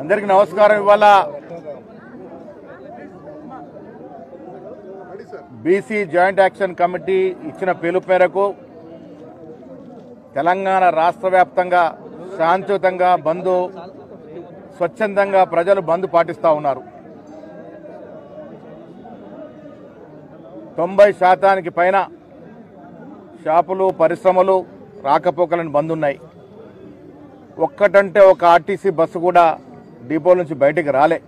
అందరికీ నమస్కారం. ఇవాళ బీసీ జాయింట్ యాక్షన్ కమిటీ ఇచ్చిన పిలుపు మేరకు తెలంగాణ రాష్ట్ర వ్యాప్తంగా శాంతియుతంగా బంద్ స్వచ్ఛందంగా ప్రజలు బంద్ పాటిస్తూ ఉన్నారు. 90% పైన షాపులు పరిశ్రమలు రాకపోకలను బంద్ ఉన్నాయి. ఒక్కటంటే ఒక ఆర్టీసీ బస్సు కూడా డిపో నుంచి బయటికి రాలే.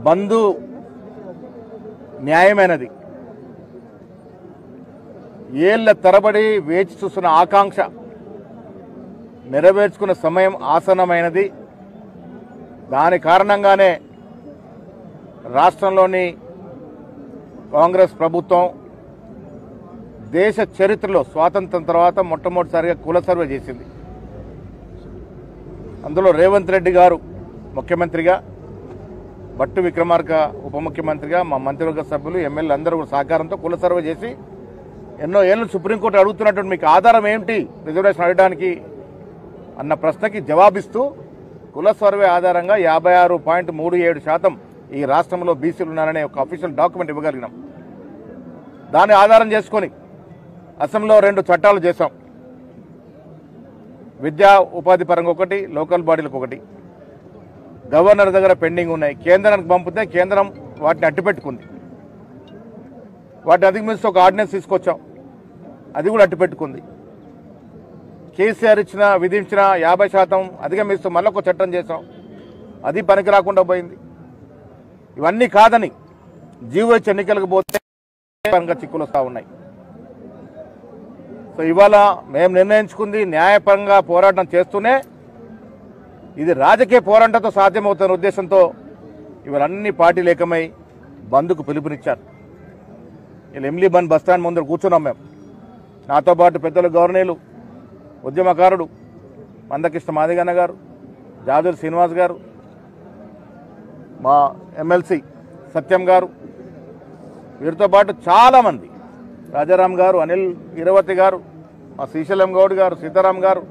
బంద్ న్యాయమైనది. ఏళ్ల తరబడి వేచి చూస్తున్న ఆకాంక్ష నెరవేర్చుకున్న సమయం ఆసన్నమైనది. దాని కారణంగానే రాష్ట్రంలోని కాంగ్రెస్ ప్రభుత్వం దేశ చరిత్రలో స్వాతంత్రం తర్వాత మొట్టమొదటిసారిగా కుల సర్వే చేసింది. అందులో రేవంత్ రెడ్డి గారు ముఖ్యమంత్రిగా, భట్టు విక్రమార్క ఉప ముఖ్యమంత్రిగా, మా మంత్రివర్గ సభ్యులు ఎమ్మెల్యేలు అందరూ కూడా సహకారంతో కుల సర్వే చేసి ఎన్నో ఏళ్ళు సుప్రీంకోర్టు అడుగుతున్నటువంటి మీకు ఆధారం ఏమిటి రిజర్వేషన్ అడగడానికి అన్న ప్రశ్నకి జవాబిస్తూ కుల సర్వే ఆధారంగా 56.37% ఈ రాష్ట్రంలో బీసీలు ఉన్నారనే ఒక అఫీషియల్ డాక్యుమెంట్ ఇవ్వగలిగినాం. దాన్ని ఆధారం చేసుకొని అసెంబ్లీలో 2 చట్టాలు చేశాం. విద్యా ఉపాధి పరంగా ఒకటి, లోకల్ బాడీలకు ఒకటి. గవర్నర్ దగ్గర పెండింగ్ ఉన్నాయి. కేంద్రానికి పంపితే కేంద్రం వాటిని అట్టిపెట్టుకుంది. వాటిని అధిగమిస్తూ ఒక ఆర్డినెన్స్ తీసుకొచ్చాం, అది కూడా అట్టిపెట్టుకుంది. కేసీఆర్ విధించిన 50% అధిగమిస్తూ మళ్ళీ ఒక చట్టం చేశాం, అది పనికి రాకుండా పోయింది. ఇవన్నీ కాదని జీవోహెచ్ ఎన్నికలకు పోతే చిక్కులు వస్తూ ఉన్నాయి. సో ఇవాళ మేము నిర్ణయించుకుంది న్యాయపరంగా పోరాటం చేస్తూనే ఇది రాజకీయ పోరాటంతో సాధ్యమవుతున్న ఉద్దేశంతో ఇవాళ అన్ని పార్టీలు ఏకమై బంద్కు పిలుపునిచ్చారు. ఇలా ఎమ్లీ బంద్ బస్టాండ్ ముందు కూర్చున్నాం మేము. నాతో పాటు పెద్దలు గవర్నీలు, ఉద్యమకారుడు మందకృష్ణ మాదిగన్న గారు, జాదూరి శ్రీనివాస్ గారు, మా ఎమ్మెల్సీ సత్యం గారు, వీరితో పాటు చాలామంది, రాజారాం గారు, అనిల్ ఇరవతి గారు, మా శ్రీశైలం గౌడ్ గారు, సీతారాం గారు,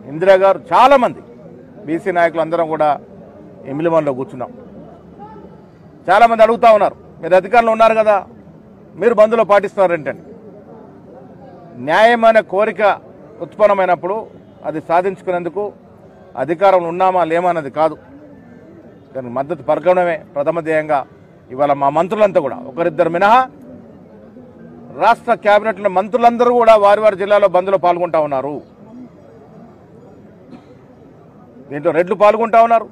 ఇందిరా గారు, చాలామంది బీసీ నాయకులు అందరం కూడా ఎమ్మిలిమన్లో కూర్చున్నాం. చాలామంది అడుగుతూ ఉన్నారు, మీరు అధికారంలో ఉన్నారు కదా, మీరు బంద్లో పాటిస్తున్నారేంటని. న్యాయమైన కోరిక ఉత్పన్నమైనప్పుడు అది సాధించుకునేందుకు అధికారంలో ఉన్నామా లేమా అన్నది కాదు, దానికి మద్దతు పరగడమే ప్రథమ ధ్యేయంగా ఇవాళ మా మంత్రులంతా కూడా ఒకరిద్దరు మినహా రాష్ట్ర కేబినెట్లో మంత్రులందరూ కూడా వారి వారి జిల్లాలో బంద్లో పాల్గొంటా ఉన్నారు. దీంట్లో రెడ్లు పాల్గొంటా ఉన్నారు,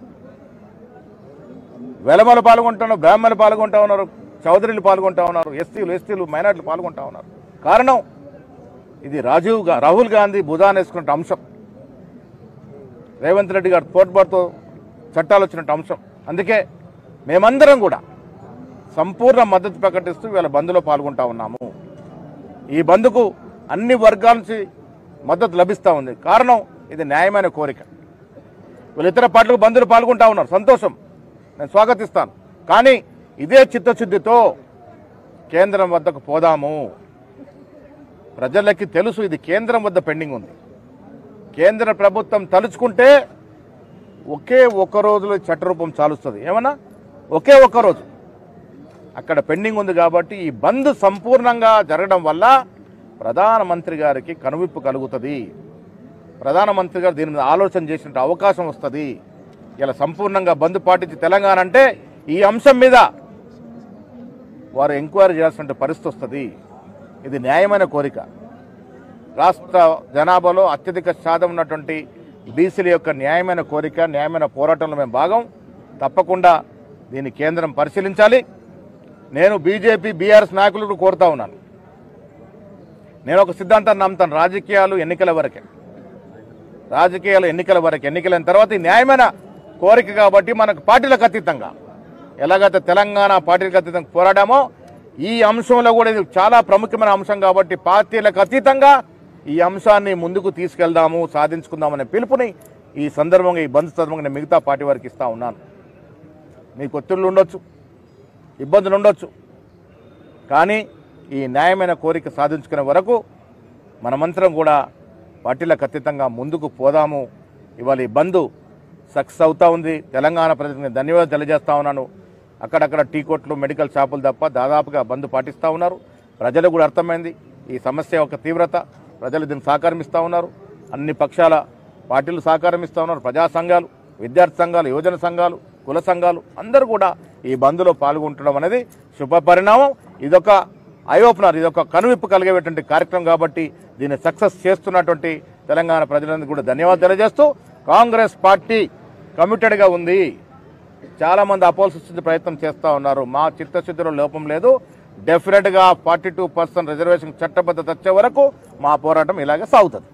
వెలమలు పాల్గొంటున్నారు, బ్రాహ్మణులు పాల్గొంటా ఉన్నారు, చౌదరులు పాల్గొంటా ఉన్నారు, ఎస్టీలు మైనార్టీలు పాల్గొంటా ఉన్నారు. కారణం ఇది రాహుల్ గాంధీ భుజాన వేసుకున్న అంశం, రేవంత్ రెడ్డి గారు తోడ్పాటుతో చట్టాలు వచ్చినట్టు అంశం. అందుకే మేమందరం కూడా సంపూర్ణ మద్దతు ప్రకటిస్తూ ఇవాళ బంద్లో పాల్గొంటా ఉన్నాము. ఈ బంద్కు అన్ని వర్గాల నుంచి మద్దతు లభిస్తూ ఉంది. కారణం ఇది న్యాయమైన కోరిక. వీళ్ళు ఇతర పార్టీలకు బంద్లో పాల్గొంటా ఉన్నారు, సంతోషం, నేను స్వాగతిస్తాను. కానీ ఇదే చిత్తశుద్ధితో కేంద్రం వద్దకు పోదాము. ప్రజలకి తెలుసు ఇది కేంద్రం వద్ద పెండింగ్ ఉంది. కేంద్ర ప్రభుత్వం తలుచుకుంటే ఒకే ఒక్క రోజులో చట్టరూపం చాలుస్తుంది. ఏమన్నా ఒకే ఒక్క రోజు అక్కడ పెండింగ్ ఉంది. కాబట్టి ఈ బంద్ సంపూర్ణంగా జరగడం వల్ల ప్రధానమంత్రి గారికి కనువిప్పు కలుగుతుంది. ప్రధానమంత్రి గారు దీని మీద ఆలోచన చేసిన అవకాశం వస్తుంది. ఇలా సంపూర్ణంగా బంద్ పాటించి తెలంగాణ అంటే ఈ అంశం మీద వారు ఎంక్వైరీ చేయాల్సిన పరిస్థితి వస్తుంది. ఇది న్యాయమైన కోరిక. రాష్ట్ర జనాభాలో అత్యధిక శాతం ఉన్నటువంటి బీసీల యొక్క న్యాయమైన కోరిక, న్యాయమైన పోరాటంలో మేము భాగం. తప్పకుండా దీన్ని కేంద్రం పరిశీలించాలి. నేను బీజేపీ బీఆర్ఎస్ నాయకులకు కోరుతా ఉన్నాను. నేను ఒక సిద్ధాంతాన్ని నమ్ముతాను, రాజకీయాలు ఎన్నికల వరకే. ఎన్నికలైన తర్వాత ఈ న్యాయమైన కోరిక కాబట్టి మనకు పార్టీలకు అతీతంగా ఎలాగైతే తెలంగాణ పార్టీలకు అతీతంగా పోరాడామో ఈ అంశంలో కూడా ఇది చాలా ప్రముఖమైన అంశం కాబట్టి పార్టీలకు అతీతంగా ఈ అంశాన్ని ముందుకు తీసుకెళ్దాము, సాధించుకుందామనే పిలుపుని ఈ సందర్భంగా, ఈ బంద్ సందర్భంగా మిగతా పార్టీ వారికి ఇస్తా ఉన్నాను. మీకు ఒత్తిళ్లు ఉండొచ్చు, ఇబ్బందులు ఉండొచ్చు, కానీ ఈ న్యాయమైన కోరిక సాధించుకునే వరకు మనమంతరం కూడా పార్టీలకు అతీతంగా ముందుకు పోదాము. ఇవాళ ఈ బంద్ సక్సెస్ అవుతా ఉంది. తెలంగాణ ప్రజలకు ధన్యవాదాలు తెలియజేస్తా ఉన్నాను. అక్కడక్కడ టీ కొట్లు, మెడికల్ షాపులు తప్ప దాదాపుగా బంద్ పాటిస్తూ ఉన్నారు. ప్రజలకు కూడా అర్థమైంది ఈ సమస్య యొక్క తీవ్రత. ప్రజలు దీన్ని సహకరిస్తూ ఉన్నారు. అన్ని పక్షాల పార్టీలు సహకరిస్తూ ఉన్నారు. ప్రజా సంఘాలు, విద్యార్థి సంఘాలు, యువజన సంఘాలు, కుల సంఘాలు అందరూ కూడా ఈ బంద్లో పాల్గొంటడం అనేది శుభ పరిణామం. ఇదొక ఐ ఓపెనర్, ఇదొక కనువిప్పు కలిగేటువంటి కార్యక్రమం కాబట్టి దీన్ని సక్సెస్ చేస్తున్నటువంటి తెలంగాణ ప్రజలందరికీ కూడా ధన్యవాదాలు తెలియజేస్తూ, కాంగ్రెస్ పార్టీ కమిటెడ్గా ఉంది. చాలామంది అపోహలు సృష్టించే ప్రయత్నం చేస్తూ ఉన్నారు. మా చిత్తశుద్ధిలో లోపం లేదు. డెఫినెట్గా 42% రిజర్వేషన్ చట్టబద్ధత వచ్చే వరకు మా పోరాటం ఇలాగే సాగుతుంది.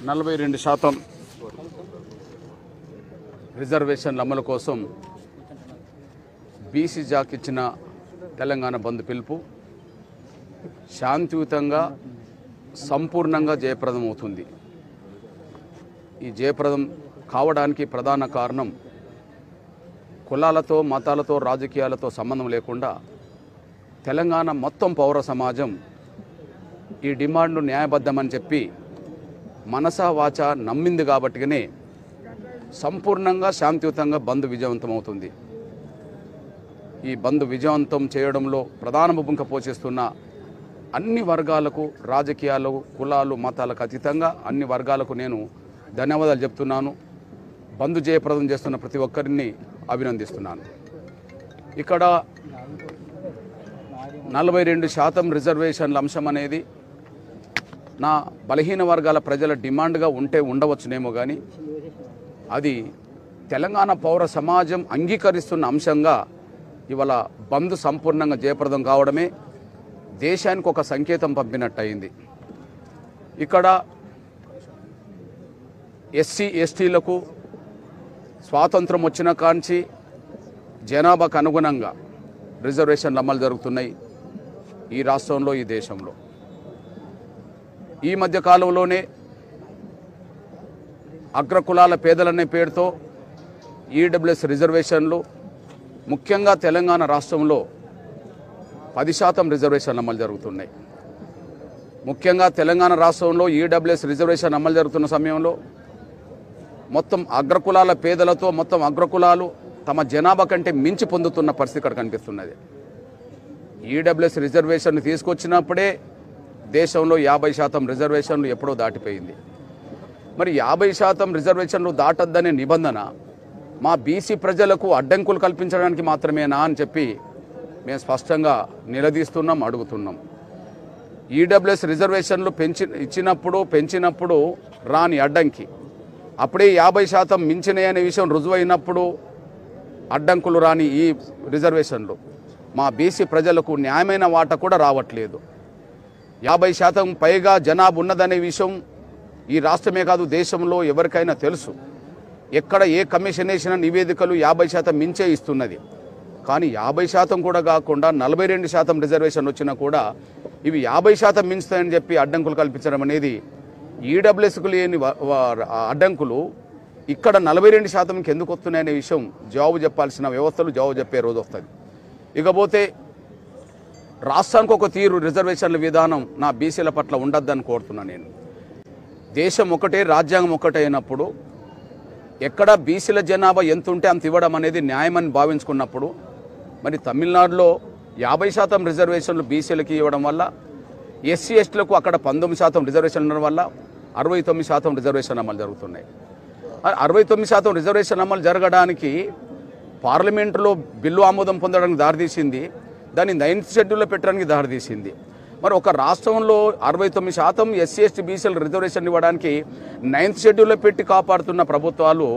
42% రిజర్వేషన్ల అమలు కోసం బీసీ జాక్ ఇచ్చిన తెలంగాణ బంద్ పిలుపు శాంతియుతంగా సంపూర్ణంగా జయప్రదం అవుతుంది. ఈ జయప్రదం కావడానికి ప్రధాన కారణం కులాలతో, మతాలతో, రాజకీయాలతో సంబంధం లేకుండా తెలంగాణ మొత్తం పౌర సమాజం ఈ డిమాండ్ను న్యాయబద్ధమని చెప్పి మనసా వాచ నమ్మింది కాబట్టిగానే సంపూర్ణంగా శాంతియుతంగా బంద్ విజయవంతమవుతుంది. ఈ బంద్ విజయవంతం చేయడంలో ప్రధాన భూమిక పోషిస్తున్న అన్ని వర్గాలకు, రాజకీయాలు, కులాలు, మతాలకు అతీతంగా అన్ని వర్గాలకు నేను ధన్యవాదాలు చెప్తున్నాను. బంద్ జయప్రదం చేస్తున్న ప్రతి ఒక్కరిని అభినందిస్తున్నాను. ఇక్కడ 42% రిజర్వేషన్ల అంశం అనేది నా బలహీన వర్గాల ప్రజల డిమాండ్గా ఉంటే ఉండవచ్చునేమో, కానీ అది తెలంగాణ పౌర సమాజం అంగీకరిస్తున్న అంశంగా ఇవాళ బంద్ సంపూర్ణంగా జయప్రదం కావడమే దేశానికి ఒక సంకేతం పంపినట్టయింది. ఇక్కడ ఎస్సీ ఎస్టీలకు స్వాతంత్రం వచ్చిన కాంచి జనాభాకు అనుగుణంగా రిజర్వేషన్లు అమలు జరుగుతున్నాయి ఈ రాష్ట్రంలో, ఈ దేశంలో. ఈ మధ్య కాలంలోనే అగ్రకులాల పేదలనే పేరుతో ఈడబ్ల్యూఎస్ రిజర్వేషన్లు ముఖ్యంగా తెలంగాణ రాష్ట్రంలో 10% రిజర్వేషన్లు అమలు జరుగుతున్నాయి. ముఖ్యంగా తెలంగాణ రాష్ట్రంలో ఈడబ్ల్యూఎస్ రిజర్వేషన్ అమలు జరుగుతున్న సమయంలో మొత్తం అగ్రకులాల పేదలతో మొత్తం అగ్రకులాలు తమ జనాభా కంటే మించి పొందుతున్న పరిస్థితి ఇక్కడ కనిపిస్తున్నది. ఈడబ్ల్యూఎస్ రిజర్వేషన్ తీసుకొచ్చినప్పుడే దేశంలో 50% రిజర్వేషన్లు ఎప్పుడో దాటిపోయింది. మరి 50% రిజర్వేషన్లు దాటొద్దనే నిబంధన మా బీసీ ప్రజలకు అడ్డంకులు కల్పించడానికి మాత్రమేనా అని చెప్పి మేము స్పష్టంగా నిలదీస్తున్నాం, అడుగుతున్నాం. ఈడబ్ల్యూఎస్ రిజర్వేషన్లు పెంచినప్పుడు రాని అడ్డంకి, అప్పుడే 50% మించినాయనే విషయం రుజువైనప్పుడు అడ్డంకులు రాని ఈ రిజర్వేషన్లు మా బీసీ ప్రజలకు న్యాయమైన వాటా కూడా రావట్లేదు. 50% పైగా జనాభా ఉన్నదనే విషయం ఈ రాష్ట్రమే కాదు దేశంలో ఎవరికైనా తెలుసు. ఎక్కడ ఏ కమిషన్ వేసిన నివేదికలు 50% మించే ఇస్తున్నది. కానీ 50% కూడా కాకుండా 42% రిజర్వేషన్ వచ్చినా కూడా ఇవి 50% మించుతాయని చెప్పి అడ్డంకులు కల్పించడం అనేది ఈడబ్ల్యూఎస్కు లేని అడ్డంకులు ఇక్కడ 42%కి ఎందుకు వస్తున్నాయనే విషయం జవాబు చెప్పాల్సిన వ్యవస్థలు జవాబు చెప్పే రోజు వస్తుంది. ఇకపోతే రాష్ట్రానికి ఒక తీరు రిజర్వేషన్ల విధానం నా బీసీల పట్ల ఉండద్దని కోరుతున్నా. నేను దేశం ఒకటే, రాజ్యాంగం ఒకటే అయినప్పుడు ఎక్కడ బీసీల జనాభా ఎంత ఉంటే అంత ఇవ్వడం అనేది న్యాయమని భావించుకున్నప్పుడు మరి తమిళనాడులో 50% రిజర్వేషన్లు బీసీలకి ఇవ్వడం వల్ల ఎస్సీ ఎస్టీలకు అక్కడ 19% రిజర్వేషన్ ఉండడం వల్ల 69% రిజర్వేషన్ అమలు జరుగుతున్నాయి. 69% రిజర్వేషన్ అమలు జరగడానికి పార్లమెంటులో బిల్లు ఆమోదం పొందడానికి దారితీసింది, దాన్ని 9th షెడ్యూల్లో పెట్టడానికి దారితీసింది. మరి ఒక రాష్ట్రంలో 69% ఎస్సీ ఎస్టీ బీసీల రిజర్వేషన్ ఇవ్వడానికి 9th షెడ్యూల్లో పెట్టి కాపాడుతున్న ప్రభుత్వాలు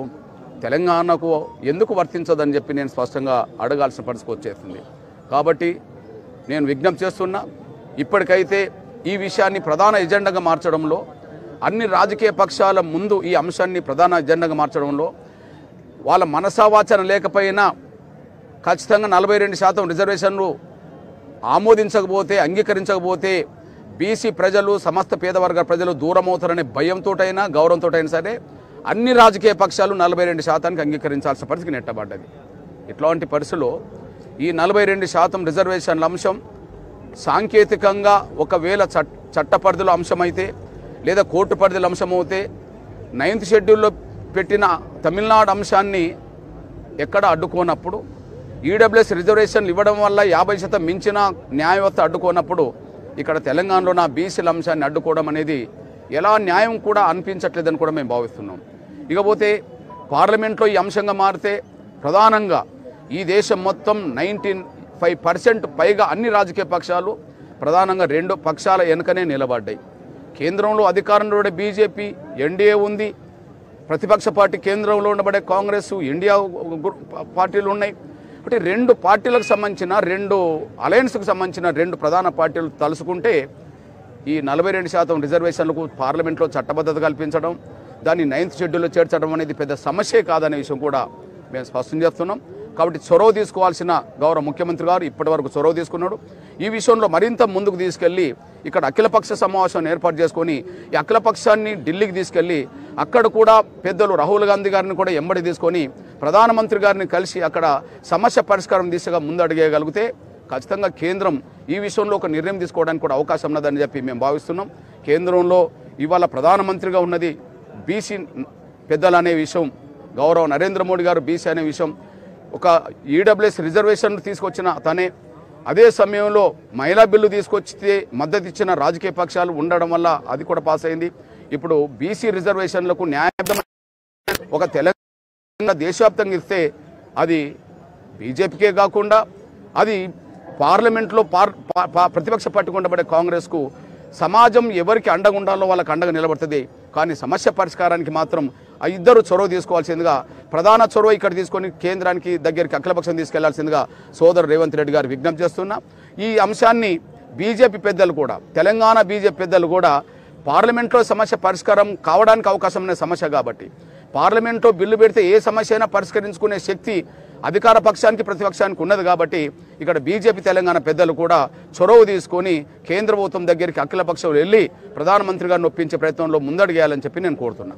తెలంగాణకు ఎందుకు వర్తించదని చెప్పి నేను స్పష్టంగా అడగాల్సిన పరిస్థితి వచ్చేస్తుంది. కాబట్టి నేను విజ్ఞప్తి చేస్తున్నా, ఇప్పటికైతే ఈ విషయాన్ని ప్రధాన ఎజెండాగా మార్చడంలో అన్ని రాజకీయ పక్షాల ముందు ఈ అంశాన్ని ప్రధాన ఎజెండాగా మార్చడంలో వాళ్ళ మనసావాచన లేకపోయినా ఖచ్చితంగా 42% రిజర్వేషన్లు ఆమోదించకపోతే, అంగీకరించకపోతే బీసీ ప్రజలు, సమస్త పేదవర్గ ప్రజలు దూరం అవుతారనే భయంతోటైనా గౌరవంతోటైనా సరే అన్ని రాజకీయ పక్షాలు 42%కి అంగీకరించాల్సిన పరిస్థితికి నెట్టబడ్డది. ఇట్లాంటి పరిస్థితుల్లో ఈ 42% రిజర్వేషన్ల అంశం సాంకేతికంగా ఒకవేళ చట్ట పరిధిలో అంశమైతే లేదా కోర్టు పరిధిలో అంశమైతే 9th షెడ్యూల్లో పెట్టిన తమిళనాడు అంశాన్ని ఎక్కడ అడ్డుకోనప్పుడు ఈడబ్ల్యూఎస్ రిజర్వేషన్లు ఇవ్వడం వల్ల 50% మించిన న్యాయవ్యవస్థ అడ్డుకోనప్పుడు ఇక్కడ తెలంగాణలో నా బీసీల అంశాన్ని అడ్డుకోవడం అనేది ఎలా న్యాయం కూడా అనిపించట్లేదని కూడా మేము భావిస్తున్నాం. ఇకపోతే పార్లమెంట్లో ఈ అంశంగా మారితే ప్రధానంగా ఈ దేశం మొత్తం 95% పైగా అన్ని రాజకీయ పక్షాలు ప్రధానంగా 2 పక్షాల వెనుకనే నిలబడ్డాయి. కేంద్రంలో అధికారంలో ఉండే బీజేపీ, ఎన్డీఏ ఉంది. ప్రతిపక్ష పార్టీ కేంద్రంలో ఉండబడే కాంగ్రెస్, ఇండియా పార్టీలు ఉన్నాయి. అంటే 2 పార్టీలకు సంబంధించిన 2 అలయన్స్కు సంబంధించిన 2 ప్రధాన పార్టీలు తలుసుకుంటే ఈ 42% రిజర్వేషన్లకు పార్లమెంట్లో చట్టబద్ధత కల్పించడం, దాన్ని 9th షెడ్యూల్లో చేర్చడం అనేది పెద్ద సమస్యే కాదనే విషయం కూడా మేము స్పష్టం చేస్తున్నాం. కాబట్టి చొరవ తీసుకోవాల్సిన గౌరవ ముఖ్యమంత్రి గారు ఇప్పటివరకు చొరవ తీసుకున్నాడు. ఈ విషయంలో మరింత ముందుకు తీసుకెళ్లి ఇక్కడ అఖిలపక్ష సమావేశాన్ని ఏర్పాటు చేసుకొని ఈ అఖిలపక్షాన్ని ఢిల్లీకి తీసుకెళ్లి అక్కడ కూడా పెద్దలు రాహుల్ గాంధీ గారిని కూడా ఎంబడి తీసుకొని ప్రధానమంత్రి గారిని కలిసి అక్కడ సమస్య పరిష్కారం దిశగా ముందడుగేయగలిగితే ఖచ్చితంగా కేంద్రం ఈ విషయంలో ఒక నిర్ణయం తీసుకోవడానికి కూడా అవకాశం ఉన్నదని చెప్పి మేము భావిస్తున్నాం. కేంద్రంలో ఇవాళ ప్రధానమంత్రిగా ఉన్నది బీసీ పెద్దలు అనే విషయం, గౌరవ నరేంద్ర మోడీ గారు బీసీ అనే విషయం, ఒక ఈడబ్ల్యూఎస్ రిజర్వేషన్ తీసుకొచ్చిన తనే. అదే సమయంలో మహిళా బిల్లు తీసుకొచ్చితే మద్దతు ఇచ్చిన రాజకీయ పక్షాలు ఉండడం వల్ల అది కూడా పాస్ అయింది. ఇప్పుడు బీసీ రిజర్వేషన్లకు న్యాయబద్ధమైన ఒక తెలంగాణ దేశవ్యాప్తంగా ఇస్తే అది బీజేపీకే కాకుండా అది పార్లమెంట్లో ప్రతిపక్ష పార్టీకి ఉండబడే కాంగ్రెస్కు సమాజం ఎవరికి అండగా ఉండాలో వాళ్ళకి అండగా నిలబడుతుంది. కానీ సమస్య పరిష్కారానికి మాత్రం ఆ ఇద్దరు చొరవ తీసుకోవాల్సిందిగా, ప్రధాన చొరవ ఇక్కడ తీసుకొని కేంద్రానికి దగ్గరికి అఖిలపక్షం తీసుకెళ్లాల్సిందిగా సోదరు రేవంత్ రెడ్డి గారు విజ్ఞప్తి చేస్తున్నా. ఈ అంశాన్ని బీజేపీ పెద్దలు కూడా, తెలంగాణ బీజేపీ పెద్దలు కూడా పార్లమెంట్లో సమస్య పరిష్కారం కావడానికి అవకాశం ఉన్న సమస్య కాబట్టి పార్లమెంట్లో బిల్లు పెడితే ఏ సమస్య అయినా పరిష్కరించుకునే శక్తి అధికార పక్షానికి ప్రతిపక్షానికి ఉన్నది కాబట్టి ఇక్కడ బీజేపీ తెలంగాణ పెద్దలు కూడా చొరవ తీసుకొని కేంద్ర ప్రభుత్వం దగ్గరికి అఖిలపక్షం వెళ్ళి ప్రధానమంత్రి గారిని ఒప్పించే ప్రయత్నంలో ముందడుగేయాలని చెప్పి నేను కోరుతున్నా.